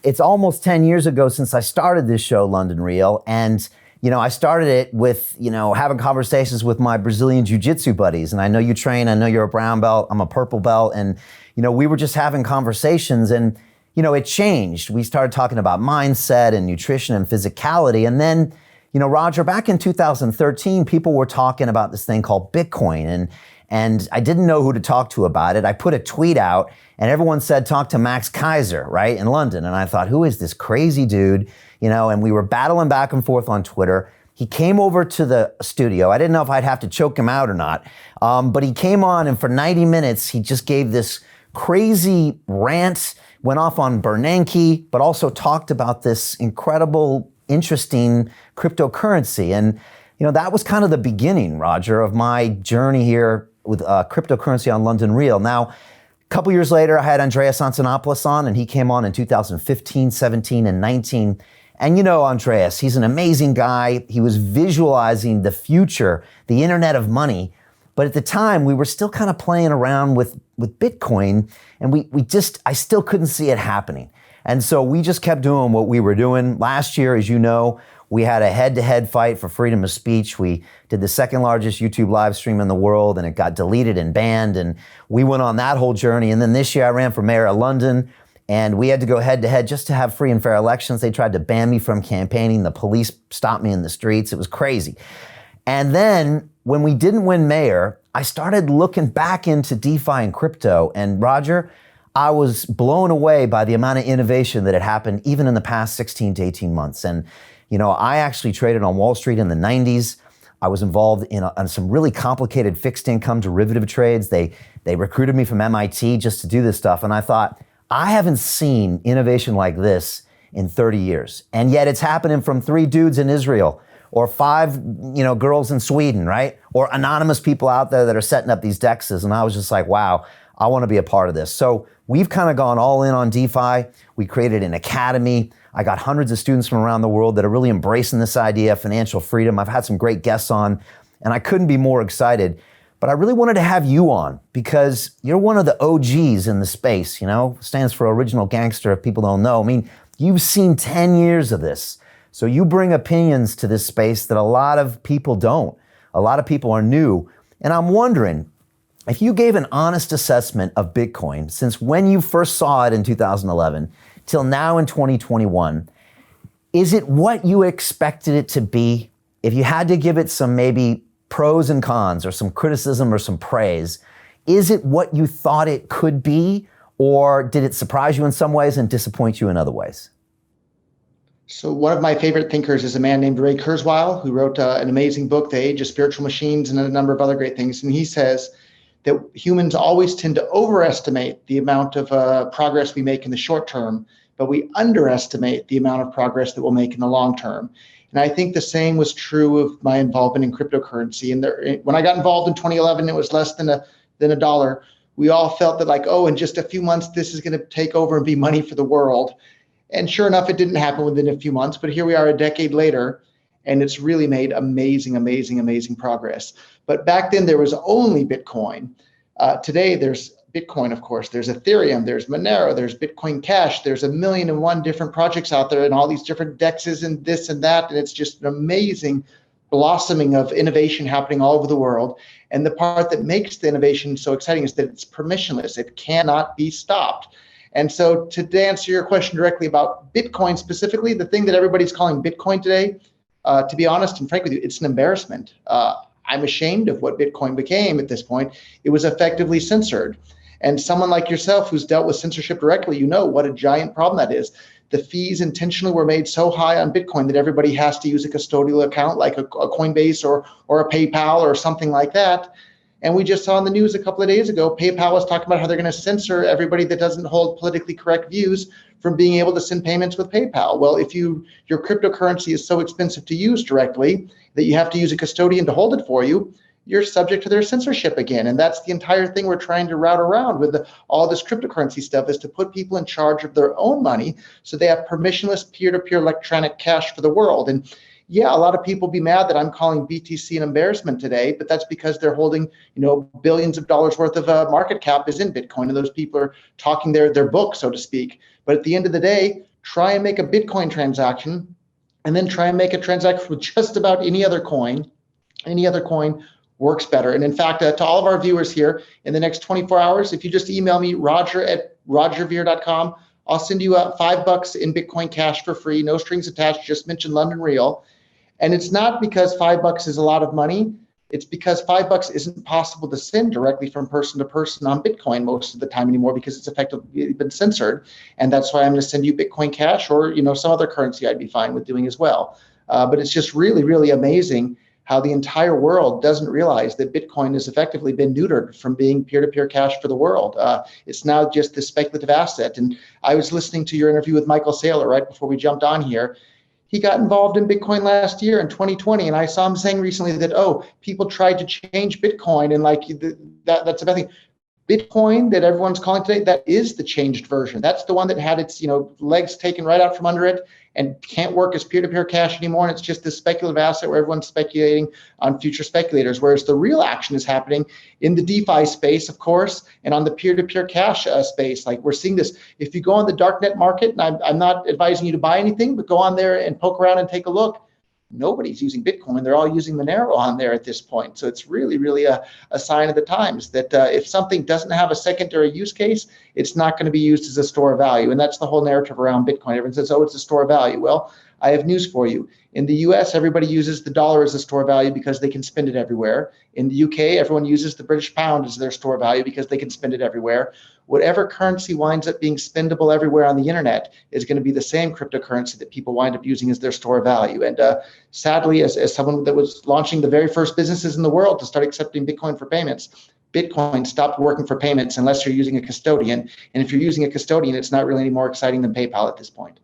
it's almost 10 years ago since I started this show, London Real. And, I started it with, having conversations with my Brazilian jiu-jitsu buddies. And I know you train, I know you're a brown belt, I'm a purple belt. And, we were just having conversations and, it changed. We started talking about mindset and nutrition and physicality. And then, Roger, back in 2013, people were talking about this thing called Bitcoin. And I didn't know who to talk to about it. I put a tweet out and everyone said, talk to Max Kaiser, right, in London. And I thought, who is this crazy dude? And we were battling back and forth on Twitter. He came over to the studio. I didn't know if I'd have to choke him out or not. But he came on and for 90 minutes, he just gave this crazy rant, went off on Bernanke, but also talked about this incredible, interesting cryptocurrency. And, that was kind of the beginning, Roger, of my journey here with cryptocurrency on London Real. Now, a couple years later, I had Andreas Antonopoulos on, and he came on in 2015, 17, and 19. And Andreas, he's an amazing guy. He was visualizing the future, the internet of money. But at the time, we were still kind of playing around with Bitcoin, and I still couldn't see it happening. And so we just kept doing what we were doing. Last year, as you know, we had a head-to-head fight for freedom of speech. We did the second largest YouTube live stream in the world, and it got deleted and banned, and we went on that whole journey. And then this year, I ran for mayor of London, and we had to go head-to-head just to have free and fair elections. They tried to ban me from campaigning. The police stopped me in the streets. It was crazy. And then when we didn't win mayor, I started looking back into DeFi and crypto. And Roger, I was blown away by the amount of innovation that had happened even in the past 16 to 18 months. And, I actually traded on Wall Street in the 90s. I was involved in some really complicated fixed income derivative trades. They recruited me from MIT just to do this stuff. And I thought, I haven't seen innovation like this in 30 years. And yet it's happening from 3 dudes in Israel or 5, girls in Sweden, right? Or anonymous people out there that are setting up these DEXs. And I was just like, wow, I want to be a part of this. So we've kind of gone all in on DeFi. We created an academy. I got hundreds of students from around the world that are really embracing this idea of financial freedom. I've had some great guests on, and I couldn't be more excited. But I really wanted to have you on because you're one of the OGs in the space, stands for original gangster if people don't know. I mean, you've seen 10 years of this. So you bring opinions to this space that a lot of people don't. A lot of people are new. And I'm wondering, if you gave an honest assessment of Bitcoin since when you first saw it in 2011 till now in 2021, is it what you expected it to be? If you had to give it some maybe pros and cons or some criticism or some praise, is it what you thought it could be? Or did it surprise you in some ways and disappoint you in other ways? So one of my favorite thinkers is a man named Ray Kurzweil, who wrote an amazing book, The Age of Spiritual Machines, and a number of other great things. And he says that humans always tend to overestimate the amount of progress we make in the short term, but we underestimate the amount of progress that we'll make in the long term. And I think the same was true of my involvement in cryptocurrency. And when I got involved in 2011, it was less than a dollar. We all felt that in just a few months, this is going to take over and be money for the world. And sure enough, it didn't happen within a few months, but here we are a decade later, and it's really made amazing, amazing, amazing progress. But back then there was only Bitcoin. Today there's Bitcoin, of course, there's Ethereum, there's Monero, there's BitcoinCash, there's 1,000,001 different projects out there and all these different DEXs and this and that. And it's just an amazing blossoming of innovation happening all over the world. And the part that makes the innovation so exciting is that it's permissionless. It cannot be stopped. And so to answer your question directly about Bitcoin specifically, the thing that everybody's calling Bitcoin today, to be honest and frank with you, it's an embarrassment. I'm ashamed of what Bitcoin became at this point. It was effectively censored. And someone like yourself who's dealt with censorship directly, you know what a giant problem that is. The fees intentionally were made so high on Bitcoin that everybody has to use a custodial account like a Coinbase or a PayPal or something like that. And we just saw in the news a couple of days ago, PayPal was talking about how they're going to censor everybody that doesn't hold politically correct views from being able to send payments with PayPal. Well, if your cryptocurrency is so expensive to use directly that you have to use a custodian to hold it for you, you're subject to their censorship again. And that's the entire thing we're trying to route around with all this cryptocurrency stuff, is to put people in charge of their own money so they have permissionless peer-to-peer electronic cash for the world. And yeah, a lot of people be mad that I'm calling BTC an embarrassment today, but that's because they're holding, billions of dollars worth of market cap is in Bitcoin, and those people are talking their book, so to speak. But at the end of the day, try and make a Bitcoin transaction, and then try and make a transaction with just about any other coin. Any other coin works better. And in fact, to all of our viewers here, in the next 24 hours, if you just email me, roger@rogerver.com, I'll send you $5 in Bitcoin Cash for free, no strings attached, just mention London Real. And it's not because $5 is a lot of money. It's because $5 isn't possible to send directly from person to person on Bitcoin most of the time anymore, because it's effectively been censored. And that's why I'm going to send you Bitcoin Cash, or some other currency I'd be fine with doing as well. But it's just really, really amazing how the entire world doesn't realize that Bitcoin has effectively been neutered from being peer-to-peer cash for the world. It's now just this speculative asset. And I was listening to your interview with Michael Saylor right before we jumped on here. He got involved in Bitcoin last year in 2020, and I saw him saying recently that, people tried to change Bitcoin, and that's a bad thing. Bitcoin that everyone's calling today, that is the changed version. That's the one that had its legs taken right out from under it and can't work as peer-to-peer cash anymore. And it's just this speculative asset where everyone's speculating on future speculators, whereas the real action is happening in the DeFi space, of course, and on the peer-to-peer cash space. Like, we're seeing this. If you go on the darknet market, and I'm not advising you to buy anything, but go on there and poke around and take a look. Nobody's using Bitcoin. They're all using Monero on there at this point. So it's really, really a sign of the times that if something doesn't have a secondary use case, it's not going to be used as a store of value. And that's the whole narrative around Bitcoin. Everyone says, it's a store of value. Well, I have news for you. In the US, everybody uses the dollar as a store of value because they can spend it everywhere. In the UK, everyone uses the British pound as their store of value because they can spend it everywhere. Whatever currency winds up being spendable everywhere on the internet is going to be the same cryptocurrency that people wind up using as their store of value. And sadly, as someone that was launching the very first businesses in the world to start accepting Bitcoin for payments, Bitcoin stopped working for payments unless you're using a custodian. And if you're using a custodian, it's not really any more exciting than PayPal at this point.